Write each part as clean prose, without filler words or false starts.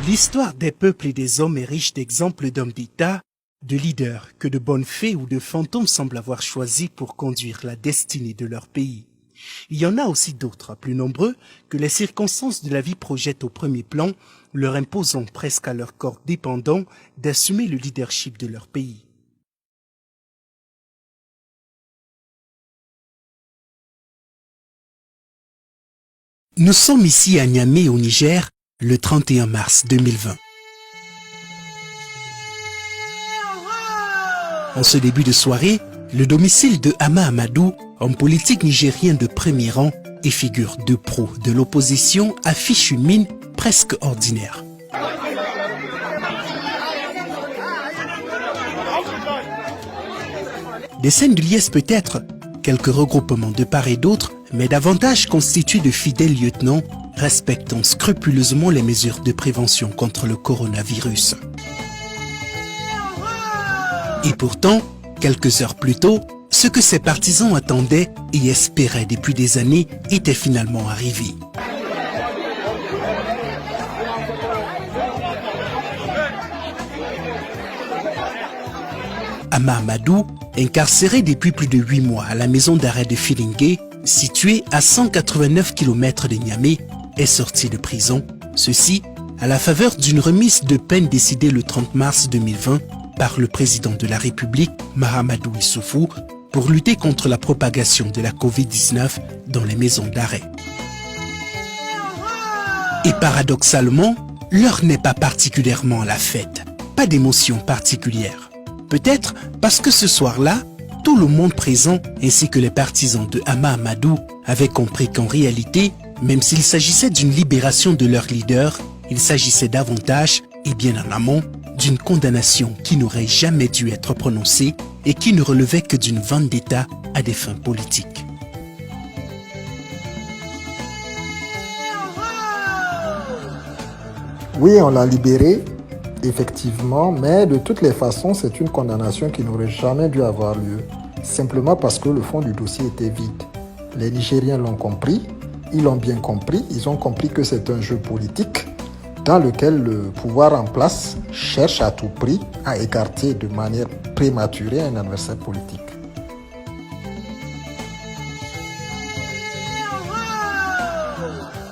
L'histoire des peuples et des hommes est riche d'exemples d'hommes d'État, de leaders que de bonnes fées ou de fantômes semblent avoir choisi pour conduire la destinée de leur pays. Il y en a aussi d'autres, plus nombreux, que les circonstances de la vie projettent au premier plan, leur imposant presque à leur corps dépendant d'assumer le leadership de leur pays. Nous sommes ici à Niamey, au Niger, le 31 mars 2020. En ce début de soirée, le domicile de Hama Amadou, homme politique nigérien de premier rang et figure de pro de l'opposition, affiche une mine presque ordinaire. Des scènes de liesse peut-être, quelques regroupements de part et d'autre, mais davantage constitués de fidèles lieutenants respectant scrupuleusement les mesures de prévention contre le coronavirus. Et pourtant, quelques heures plus tôt, ce que ses partisans attendaient et espéraient depuis des années était finalement arrivé. Hama Amadou, incarcéré depuis plus de 8 mois à la maison d'arrêt de Filingué, située à 189 km de Niamey, est sorti de prison. Ceci à la faveur d'une remise de peine décidée le 30 mars 2020 par le président de la République, Mahamadou Issoufou, pour lutter contre la propagation de la Covid-19 dans les maisons d'arrêt. Et paradoxalement, l'heure n'est pas particulièrement à la fête, pas d'émotion particulière. Peut-être parce que ce soir-là, tout le monde présent ainsi que les partisans de Hama Amadou avaient compris qu'en réalité, même s'il s'agissait d'une libération de leur leader, il s'agissait davantage, et bien en amont, d'une condamnation qui n'aurait jamais dû être prononcée et qui ne relevait que d'une vendetta à des fins politiques. Oui, on l'a libéré, effectivement, mais de toutes les façons, c'est une condamnation qui n'aurait jamais dû avoir lieu, simplement parce que le fond du dossier était vide. Les Nigériens l'ont compris, ils l'ont bien compris, ils ont compris que c'est un jeu politique dans lequel le pouvoir en place cherche à tout prix à écarter de manière prématurée un adversaire politique.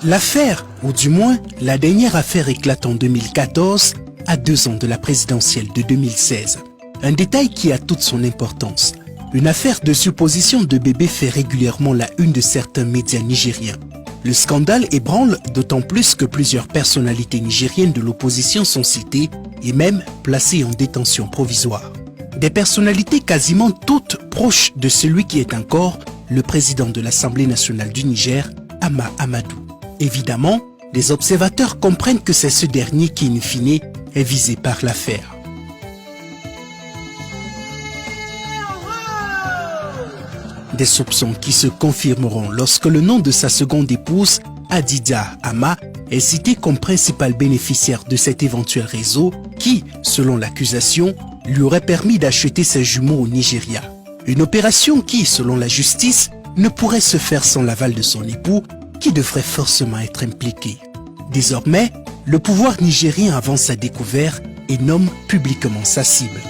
L'affaire, ou du moins la dernière affaire éclate en 2014, à 2 ans de la présidentielle de 2016. Un détail qui a toute son importance. Une affaire de supposition de bébé fait régulièrement la une de certains médias nigériens. Le scandale ébranle d'autant plus que plusieurs personnalités nigériennes de l'opposition sont citées et même placées en détention provisoire. Des personnalités quasiment toutes proches de celui qui est encore le président de l'Assemblée nationale du Niger, Hama Amadou. Évidemment, les observateurs comprennent que c'est ce dernier qui, in fine, est visé par l'affaire. Des soupçons qui se confirmeront lorsque le nom de sa seconde épouse, Adida Hama, est cité comme principal bénéficiaire de cet éventuel réseau qui, selon l'accusation, lui aurait permis d'acheter ses jumeaux au Nigeria. Une opération qui, selon la justice, ne pourrait se faire sans l'aval de son époux, qui devrait forcément être impliqué. Désormais, le pouvoir nigérien avance à découvert et nomme publiquement sa cible.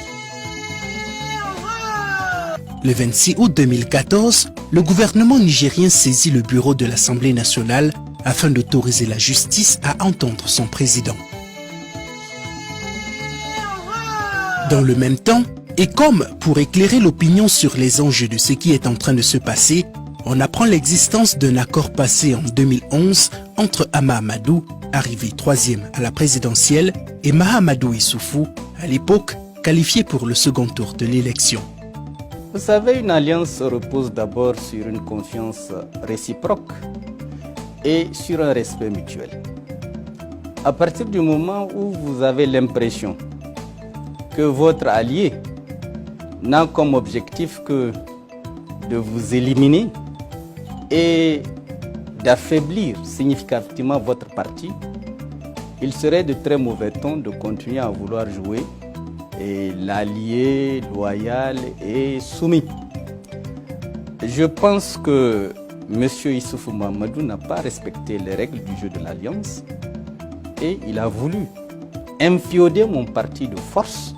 Le 26 août 2014, le gouvernement nigérien saisit le bureau de l'Assemblée nationale afin d'autoriser la justice à entendre son président. Dans le même temps, et comme pour éclairer l'opinion sur les enjeux de ce qui est en train de se passer, on apprend l'existence d'un accord passé en 2011 entre Hama Amadou, arrivé 3e à la présidentielle, et Mahamadou Issoufou, à l'époque qualifié pour le second tour de l'élection. Vous savez, une alliance repose d'abord sur une confiance réciproque et sur un respect mutuel. À partir du moment où vous avez l'impression que votre allié n'a comme objectif que de vous éliminer et d'affaiblir significativement votre parti, il serait de très mauvais ton de continuer à vouloir jouer et l'allié loyal et soumis. Je pense que M. Issoufou Mahamadou n'a pas respecté les règles du jeu de l'Alliance et il a voulu inféoder mon parti de force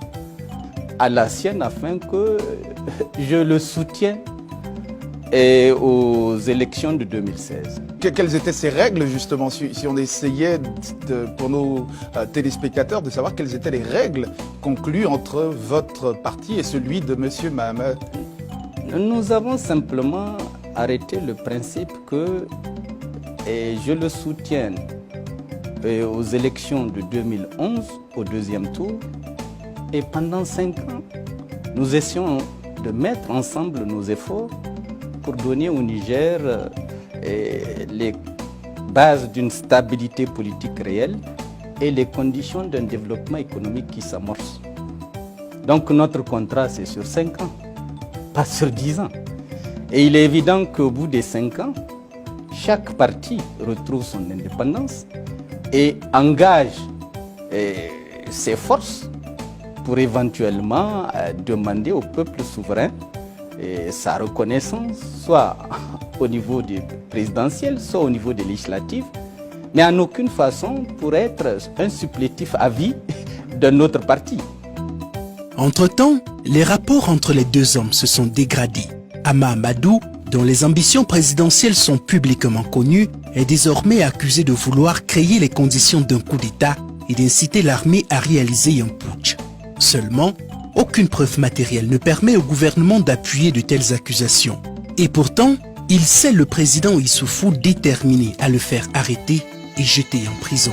à la sienne afin que je le soutienne aux élections de 2016. Quelles étaient ces règles justement, si on essayait pour nos téléspectateurs de savoir quelles étaient les règles conclues entre votre parti et celui de M. Mahamat? Nous avons simplement arrêté le principe que je le soutienne aux élections de 2011, au deuxième tour, et pendant 5 ans, nous essayons de mettre ensemble nos efforts pour donner au Niger les bases d'une stabilité politique réelle et les conditions d'un développement économique qui s'amorce. Donc notre contrat, c'est sur 5 ans, pas sur 10 ans. Et il est évident qu'au bout des 5 ans, chaque parti retrouve son indépendance et engage ses forces pour éventuellement demander au peuple souverain sa reconnaissance, soit au niveau des présidentielles, soit au niveau des législatives, mais en aucune façon pour être un supplétif à vie d'un autre parti. Entre-temps, les rapports entre les deux hommes se sont dégradés. Hama Amadou, dont les ambitions présidentielles sont publiquement connues, est désormais accusé de vouloir créer les conditions d'un coup d'État et d'inciter l'armée à réaliser un putsch. Seulement, aucune preuve matérielle ne permet au gouvernement d'appuyer de telles accusations. Et pourtant, il sait le président Issoufou déterminé à le faire arrêter et jeter en prison.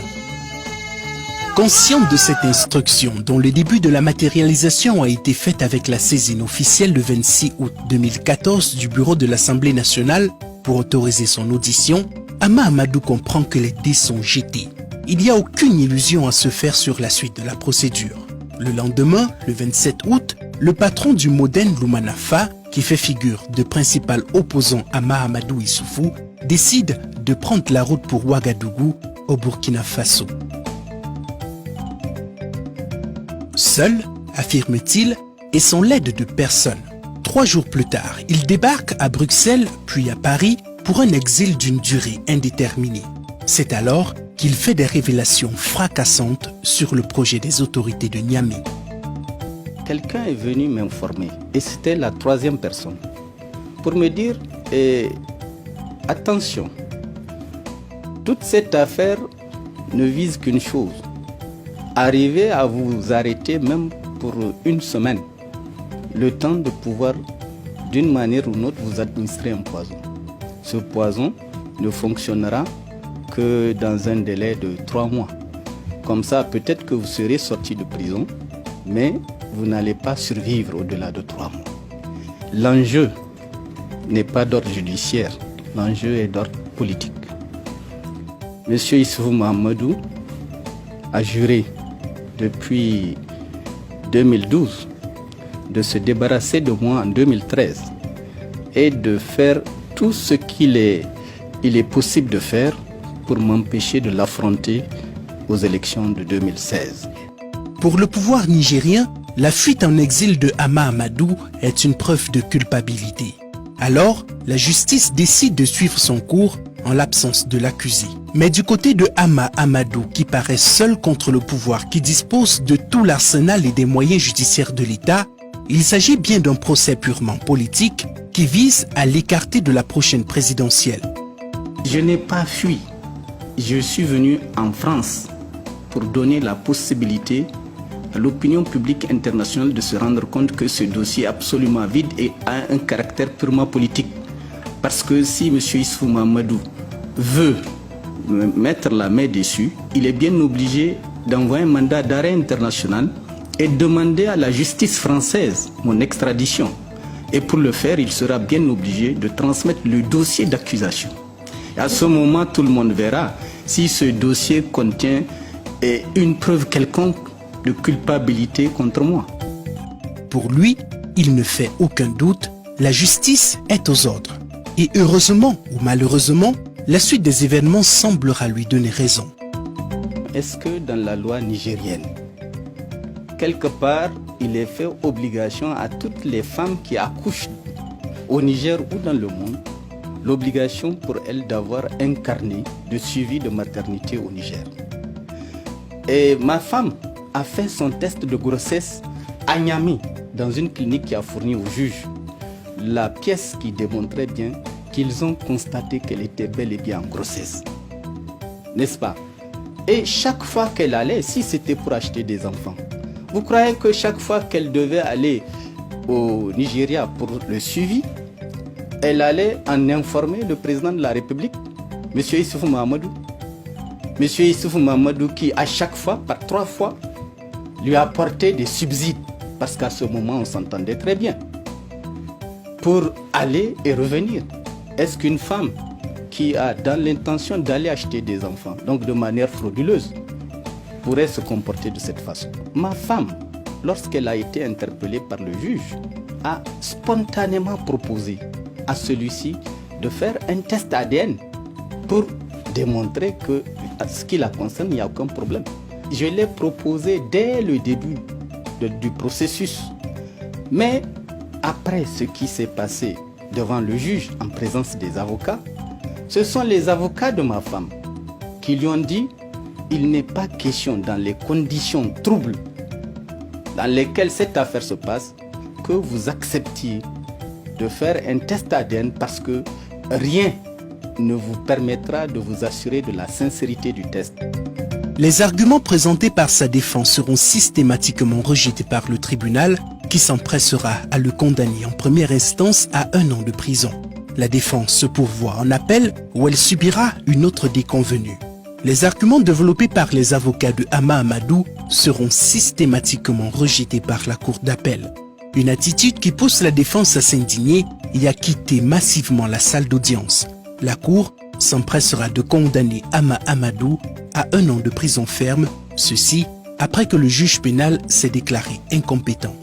Conscient de cette instruction, dont le début de la matérialisation a été fait avec la saisine officielle le 26 août 2014 du bureau de l'Assemblée nationale pour autoriser son audition, Hama Amadou comprend que les dés sont jetés. Il n'y a aucune illusion à se faire sur la suite de la procédure. Le lendemain, le 27 août, le patron du Modène Lumanafa, qui fait figure de principal opposant à Mahamadou Issoufou, décide de prendre la route pour Ouagadougou, au Burkina Faso. Seul, affirme-t-il, et sans l'aide de personne. 3 jours plus tard, il débarque à Bruxelles, puis à Paris, pour un exil d'une durée indéterminée. C'est alors qu'il fait des révélations fracassantes sur le projet des autorités de Niamey. Quelqu'un est venu m'informer, et c'était la 3e personne, pour me dire attention, toute cette affaire ne vise qu'une chose, arriver à vous arrêter même pour 1 semaine, le temps de pouvoir d'une manière ou d'une autre vous administrer un poison. Ce poison ne fonctionnera que dans un délai de 3 mois. Comme ça, peut-être que vous serez sorti de prison, mais vous n'allez pas survivre au-delà de 3 mois. L'enjeu n'est pas d'ordre judiciaire, l'enjeu est d'ordre politique. Monsieur Issoufou Mahamadou a juré depuis 2012 de se débarrasser de moi en 2013 et de faire tout ce qu'il est possible de faire pour m'empêcher de l'affronter aux élections de 2016. Pour le pouvoir nigérien, la fuite en exil de Hama Amadou est une preuve de culpabilité. Alors, la justice décide de suivre son cours en l'absence de l'accusé. Mais du côté de Hama Amadou, qui paraît seul contre le pouvoir, qui dispose de tout l'arsenal et des moyens judiciaires de l'État, il s'agit bien d'un procès purement politique qui vise à l'écarter de la prochaine présidentielle. Je n'ai pas fui. Je suis venu en France pour donner la possibilité à l'opinion publique internationale de se rendre compte que ce dossier est absolument vide et a un caractère purement politique. Parce que si M. Issoufou Mahamadou veut mettre la main dessus, il est bien obligé d'envoyer un mandat d'arrêt international et demander à la justice française mon extradition. Et pour le faire, il sera bien obligé de transmettre le dossier d'accusation. Et à ce moment, tout le monde verra si ce dossier contient une preuve quelconque de culpabilité contre moi. Pour lui, il ne fait aucun doute, la justice est aux ordres. Et heureusement ou malheureusement, la suite des événements semblera lui donner raison. Est-ce que dans la loi nigérienne, quelque part, il est fait obligation à toutes les femmes qui accouchent au Niger ou dans le monde, l'obligation pour elles d'avoir un carnet de suivi de maternité au Niger. Et ma femme a fait son test de grossesse à Niamey, dans une clinique qui a fourni au juge la pièce qui démontrait bien qu'ils ont constaté qu'elle était bel et bien en grossesse. N'est-ce pas? Et chaque fois qu'elle allait, si c'était pour acheter des enfants, vous croyez que chaque fois qu'elle devait aller au Nigeria pour le suivi, elle allait en informer le président de la République, M. Issoufou Mahamadou? M. Issoufou Mahamadou qui, à chaque fois, par 3 fois, lui apportait des subsides, parce qu'à ce moment, on s'entendait très bien, pour aller et revenir. Est-ce qu'une femme qui a dans l'intention d'aller acheter des enfants, donc de manière frauduleuse, pourrait se comporter de cette façon? Ma femme, lorsqu'elle a été interpellée par le juge, a spontanément proposé à celui-ci de faire un test ADN pour démontrer que, à ce qui la concerne, il n'y a aucun problème. Je l'ai proposé dès le début du processus. Mais après ce qui s'est passé devant le juge en présence des avocats, ce sont les avocats de ma femme qui lui ont dit il n'est pas question dans les conditions troubles dans lesquelles cette affaire se passe que vous acceptiez de faire un test ADN parce que rien ne vous permettra de vous assurer de la sincérité du test. Les arguments présentés par sa défense seront systématiquement rejetés par le tribunal qui s'empressera à le condamner en première instance à 1 an de prison. La défense se pourvoit en appel où elle subira une autre déconvenue. Les arguments développés par les avocats de Hama Amadou seront systématiquement rejetés par la cour d'appel. Une attitude qui pousse la défense à s'indigner et à quitter massivement la salle d'audience. La cour s'empressera de condamner Hama Amadou à 1 an de prison ferme, ceci après que le juge pénal s'est déclaré incompétent.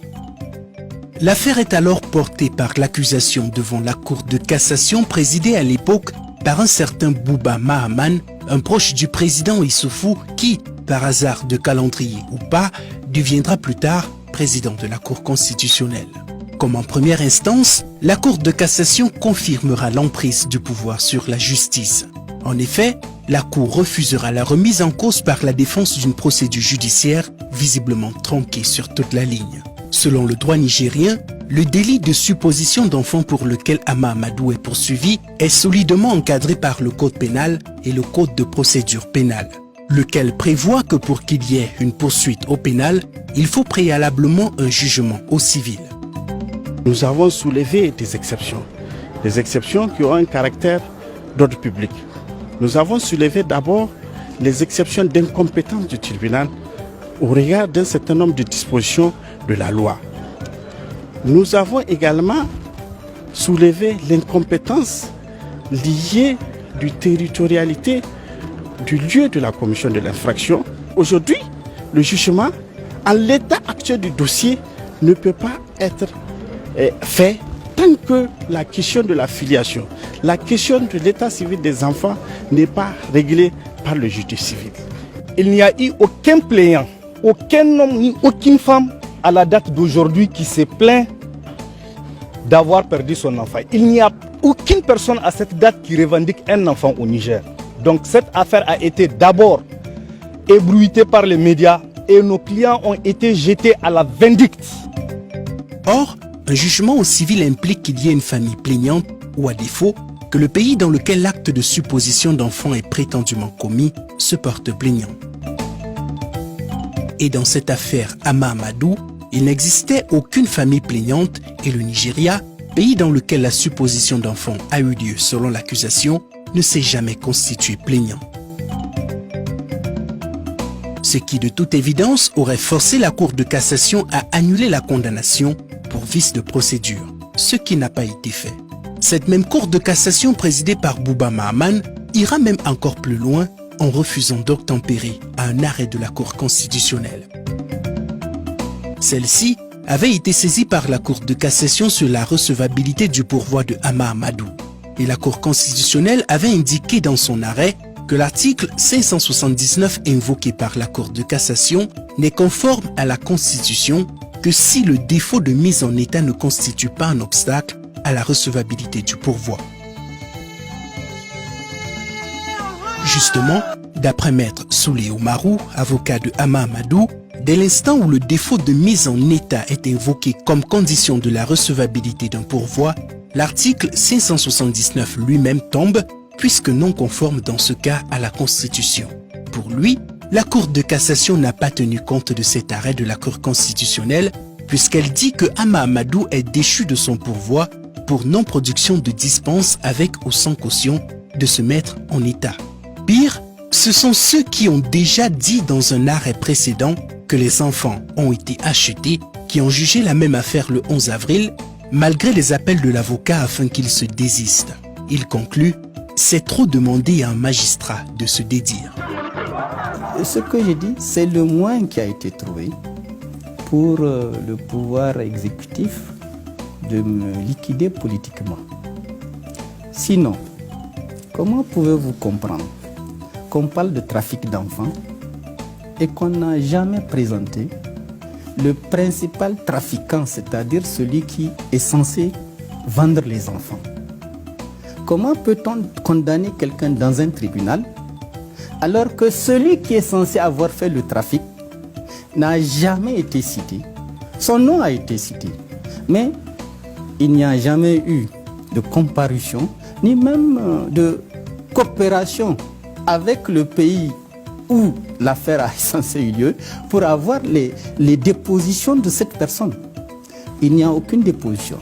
L'affaire est alors portée par l'accusation devant la Cour de cassation présidée à l'époque par un certain Bouba Mahaman, un proche du président Issoufou qui, par hasard de calendrier ou pas, deviendra plus tard président de la Cour constitutionnelle. Comme en première instance, la Cour de cassation confirmera l'emprise du pouvoir sur la justice. En effet, la Cour refusera la remise en cause par la défense d'une procédure judiciaire visiblement tronquée sur toute la ligne. Selon le droit nigérien, le délit de supposition d'enfant pour lequel Hama Amadou est poursuivi est solidement encadré par le code pénal et le code de procédure pénale, lequel prévoit que pour qu'il y ait une poursuite au pénal, il faut préalablement un jugement au civil. Nous avons soulevé des exceptions qui ont un caractère d'ordre public. Nous avons soulevé d'abord les exceptions d'incompétence du tribunal au regard d'un certain nombre de dispositions de la loi. Nous avons également soulevé l'incompétence liée de territorialité du lieu de la commission de l'infraction. Aujourd'hui, le jugement, en l'état actuel du dossier, ne peut pas être fait tant que la question de la filiation, la question de l'état civil des enfants n'est pas réglée par le juge civil. Il n'y a eu aucun plaignant, aucun homme ni aucune femme à la date d'aujourd'hui qui s'est plaint d'avoir perdu son enfant. Il n'y a aucune personne à cette date qui revendique un enfant au Niger. Donc cette affaire a été d'abord ébruitée par les médias et nos clients ont été jetés à la vindicte. Or, un jugement au civil implique qu'il y ait une famille plaignante ou à défaut que le pays dans lequel l'acte de supposition d'enfant est prétendument commis se porte plaignant. Et dans cette affaire Hama Amadou, il n'existait aucune famille plaignante et le Nigeria, pays dans lequel la supposition d'enfant a eu lieu selon l'accusation, ne s'est jamais constitué plaignant. Ce qui de toute évidence aurait forcé la Cour de cassation à annuler la condamnation pour vice de procédure, ce qui n'a pas été fait. Cette même Cour de cassation présidée par Bouba Mahaman ira même encore plus loin en refusant d'obtempérer à un arrêt de la Cour constitutionnelle. Celle-ci avait été saisie par la Cour de cassation sur la recevabilité du pourvoi de Hama Amadou. Et la Cour constitutionnelle avait indiqué dans son arrêt que l'article 579 invoqué par la Cour de cassation n'est conforme à la Constitution que si le défaut de mise en état ne constitue pas un obstacle à la recevabilité du pourvoi. Justement, d'après maître Soulé Oumarou, avocat de Hama Amadou, Dès l'instant où le défaut de mise en état est invoqué comme condition de la recevabilité d'un pourvoi, l'article 579 lui-même tombe, puisque non conforme dans ce cas à la Constitution. Pour lui, la Cour de cassation n'a pas tenu compte de cet arrêt de la Cour constitutionnelle, puisqu'elle dit que Hama Amadou est déchu de son pourvoi pour non-production de dispense avec ou sans caution de se mettre en état. Pire, ce sont ceux qui ont déjà dit dans un arrêt précédent que les enfants ont été achetés qui ont jugé la même affaire le 11 avril, malgré les appels de l'avocat afin qu'il se désiste. Il conclut « C'est trop demander à un magistrat de se dédire ». Ce que j'ai dit, c'est le moins qui a été trouvé pour le pouvoir exécutif de me liquider politiquement. Sinon, comment pouvez-vous comprendre qu'on parle de trafic d'enfants et qu'on n'a jamais présenté le principal trafiquant, c'est-à-dire celui qui est censé vendre les enfants? Comment peut-on condamner quelqu'un dans un tribunal alors que celui qui est censé avoir fait le trafic n'a jamais été cité? Son nom a été cité, mais il n'y a jamais eu de comparution, ni même de coopération avec le pays où l'affaire a censé eu lieu pour avoir les dépositions de cette personne. Il n'y a aucune déposition.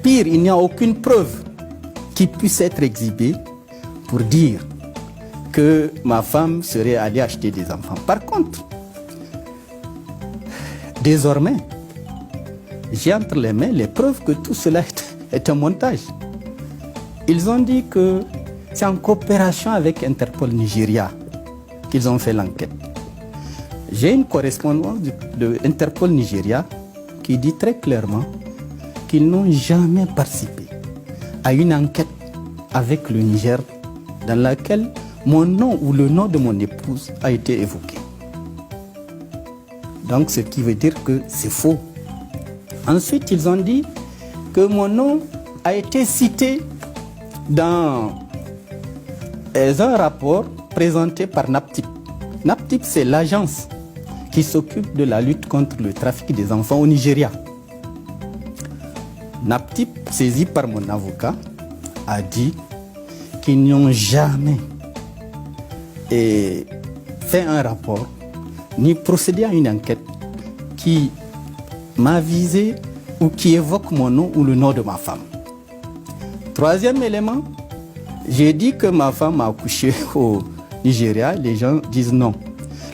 Pire, il n'y a aucune preuve qui puisse être exhibée pour dire que ma femme serait allée acheter des enfants. Par contre, désormais, j'ai entre les mains les preuves que tout cela est un montage. Ils ont dit que c'est en coopération avec Interpol Nigeria qu'ils ont fait l'enquête. J'ai une correspondance de Interpol Nigeria qui dit très clairement qu'ils n'ont jamais participé à une enquête avec le Niger dans laquelle mon nom ou le nom de mon épouse a été évoqué. Donc ce qui veut dire que c'est faux. Ensuite, ils ont dit que mon nom a été cité dans un rapport présenté par NAPTIP. NAPTIP, c'est l'agence qui s'occupe de la lutte contre le trafic des enfants au Nigeria. NAPTIP, saisi par mon avocat, a dit qu'ils n'ont jamais fait un rapport ni procédé à une enquête qui m'a visé ou qui évoque mon nom ou le nom de ma femme. Troisième élément, j'ai dit que ma femme a accouché au Nigeria. Les gens disent non.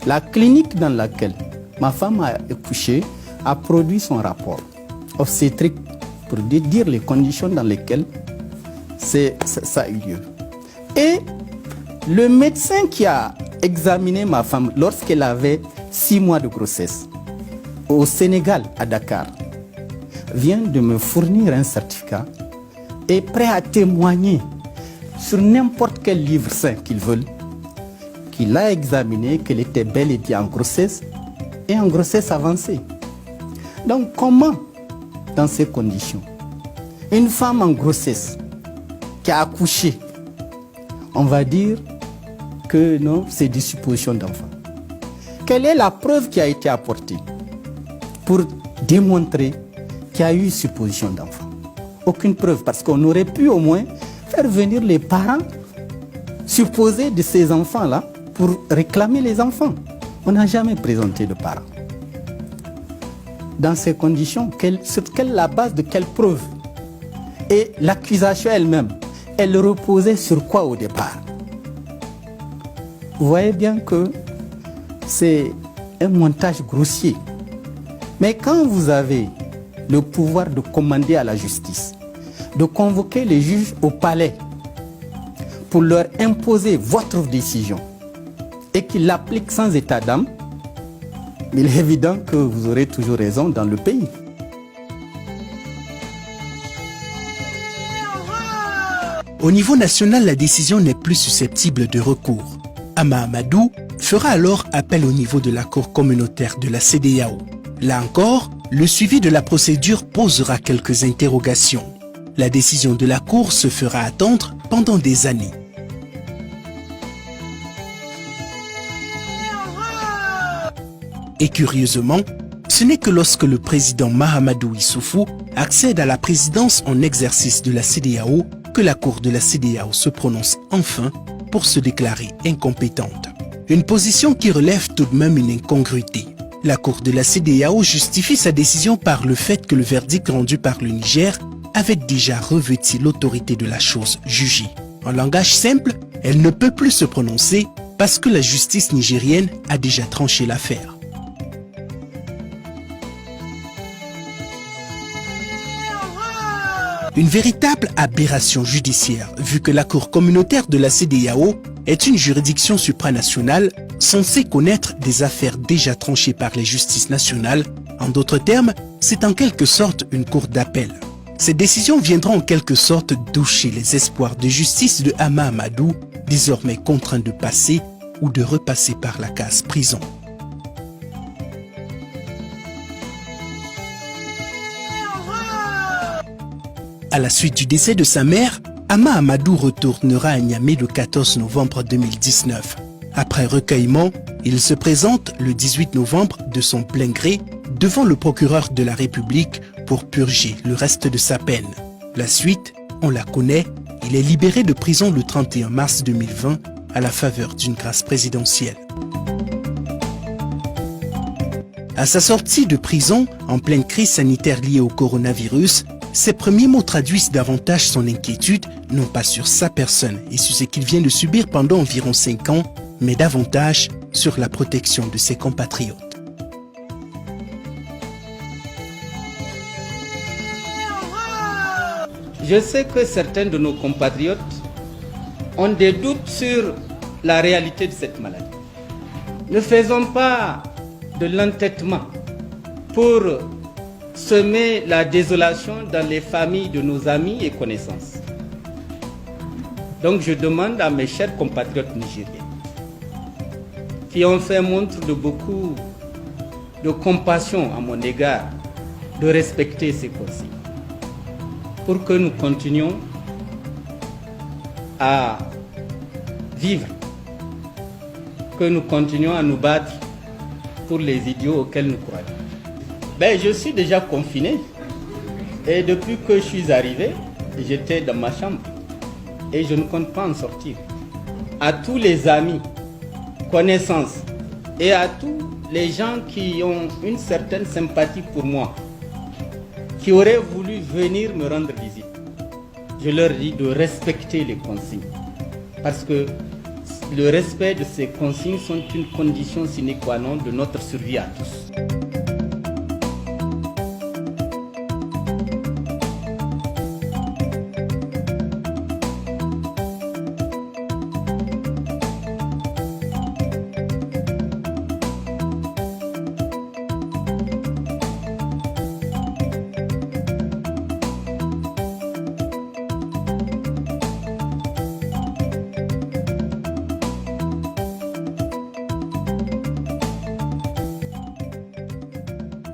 La clinique dans laquelle ma femme a accouché a produit son rapport obstétrique pour dire les conditions dans lesquelles ça a eu lieu. Et le médecin qui a examiné ma femme lorsqu'elle avait 6 mois de grossesse au Sénégal, à Dakar, vient de me fournir un certificat et est prêt à témoigner sur n'importe quel livre saint qu'ils veulent, qu'il a examiné, qu'elle était bel et bien en grossesse et en grossesse avancée. Donc comment, dans ces conditions, une femme en grossesse qui a accouché, on va dire que non, c'est des suppositions d'enfants? Quelle est la preuve qui a été apportée pour démontrer qu'il y a eu supposition d'enfants? Aucune preuve, parce qu'on aurait pu au moins faire venir les parents supposés de ces enfants-là pour réclamer les enfants. On n'a jamais présenté de parents. Dans ces conditions, sur la base de quelle preuve? Et l'accusation elle-même, elle reposait sur quoi au départ? Vous voyez bien que c'est un montage grossier. Mais quand vous avez le pouvoir de commander à la justice, de convoquer les juges au palais pour leur imposer votre décision et qu'ils l'appliquent sans état d'âme, il est évident que vous aurez toujours raison dans le pays. Au niveau national, la décision n'est plus susceptible de recours. Hama Amadou fera alors appel au niveau de la Cour communautaire de la CEDEAO. Là encore, le suivi de la procédure posera quelques interrogations. La décision de la Cour se fera attendre pendant des années. Et curieusement, ce n'est que lorsque le président Mahamadou Issoufou accède à la présidence en exercice de la CEDEAO que la Cour de la CEDEAO se prononce enfin pour se déclarer incompétente. Une position qui relève tout de même une incongruité. La Cour de la CEDEAO justifie sa décision par le fait que le verdict rendu par le Niger avait déjà revêti l'autorité de la chose jugée. En langage simple, elle ne peut plus se prononcer parce que la justice nigérienne a déjà tranché l'affaire. Une véritable aberration judiciaire, vu que la Cour communautaire de la CEDEAO est une juridiction supranationale censée connaître des affaires déjà tranchées par les justices nationales. En d'autres termes, c'est en quelque sorte une cour d'appel. Ces décisions viendront en quelque sorte doucher les espoirs de justice de Hama Amadou, désormais contraint de passer ou de repasser par la case prison. À la suite du décès de sa mère, Hama Amadou retournera à Niamey le 14 novembre 2019. Après recueillement, il se présente le 18 novembre de son plein gré devant le procureur de la République pour purger le reste de sa peine. La suite, on la connaît, il est libéré de prison le 31 mars 2020 à la faveur d'une grâce présidentielle. À sa sortie de prison, en pleine crise sanitaire liée au coronavirus, ses premiers mots traduisent davantage son inquiétude, non pas sur sa personne et sur ce qu'il vient de subir pendant environ 5 ans, mais davantage sur la protection de ses compatriotes. Je sais que certains de nos compatriotes ont des doutes sur la réalité de cette maladie. Ne faisons pas de l'entêtement pour semer la désolation dans les familles de nos amis et connaissances. Donc je demande à mes chers compatriotes nigériens qui ont fait montre de beaucoup de compassion à mon égard de respecter ces consignes pour que nous continuions à vivre, que nous continuions à nous battre pour les idéaux auxquels nous croyons. Je suis déjà confiné et depuis que je suis arrivé, j'étais dans ma chambre et je ne compte pas en sortir. À tous les amis, connaissances et à tous les gens qui ont une certaine sympathie pour moi, qui auraient voulu venir me rendre visite, je leur dis de respecter les consignes parce que le respect de ces consignes sont une condition sine qua non de notre survie à tous.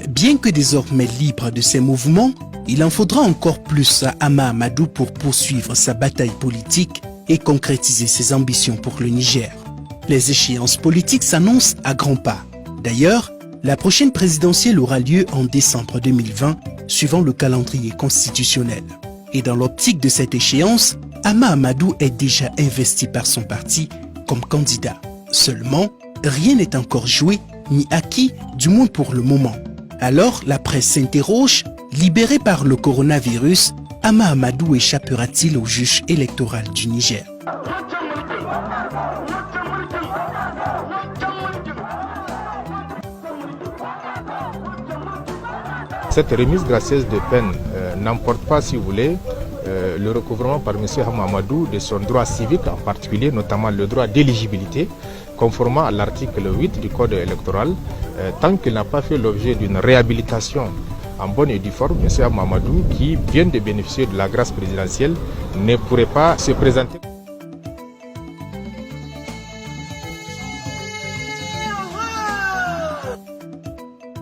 Bien que désormais libre de ses mouvements, il en faudra encore plus à Hama Amadou pour poursuivre sa bataille politique et concrétiser ses ambitions pour le Niger. Les échéances politiques s'annoncent à grands pas. D'ailleurs, la prochaine présidentielle aura lieu en décembre 2020, suivant le calendrier constitutionnel. Et dans l'optique de cette échéance, Hama Amadou est déjà investi par son parti comme candidat. Seulement, rien n'est encore joué ni acquis, du moins pour le moment. Alors, la presse s'interroge, libéré par le coronavirus, Hama Amadou échappera-t-il au juge électoral du Niger? Cette remise gracieuse de peine n'emporte pas, si vous voulez, le recouvrement par M. Hama Amadou de son droit civique, en particulier, notamment le droit d'éligibilité, conformément à l'article 8 du Code électoral, tant qu'il n'a pas fait l'objet d'une réhabilitation en bonne et due forme, M. Hama Amadou, qui vient de bénéficier de la grâce présidentielle, ne pourrait pas se présenter.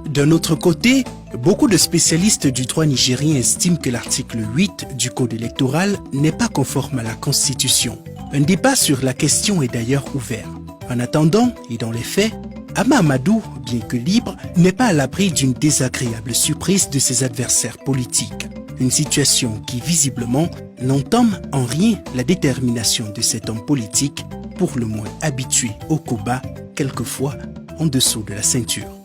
D'un autre côté, beaucoup de spécialistes du droit nigérien estiment que l'article 8 du Code électoral n'est pas conforme à la Constitution. Un débat sur la question est d'ailleurs ouvert. En attendant, et dans les faits, Hama Amadou, bien que libre, n'est pas à l'abri d'une désagréable surprise de ses adversaires politiques. Une situation qui, visiblement, n'entame en rien la détermination de cet homme politique, pour le moins habitué au combat, quelquefois en dessous de la ceinture.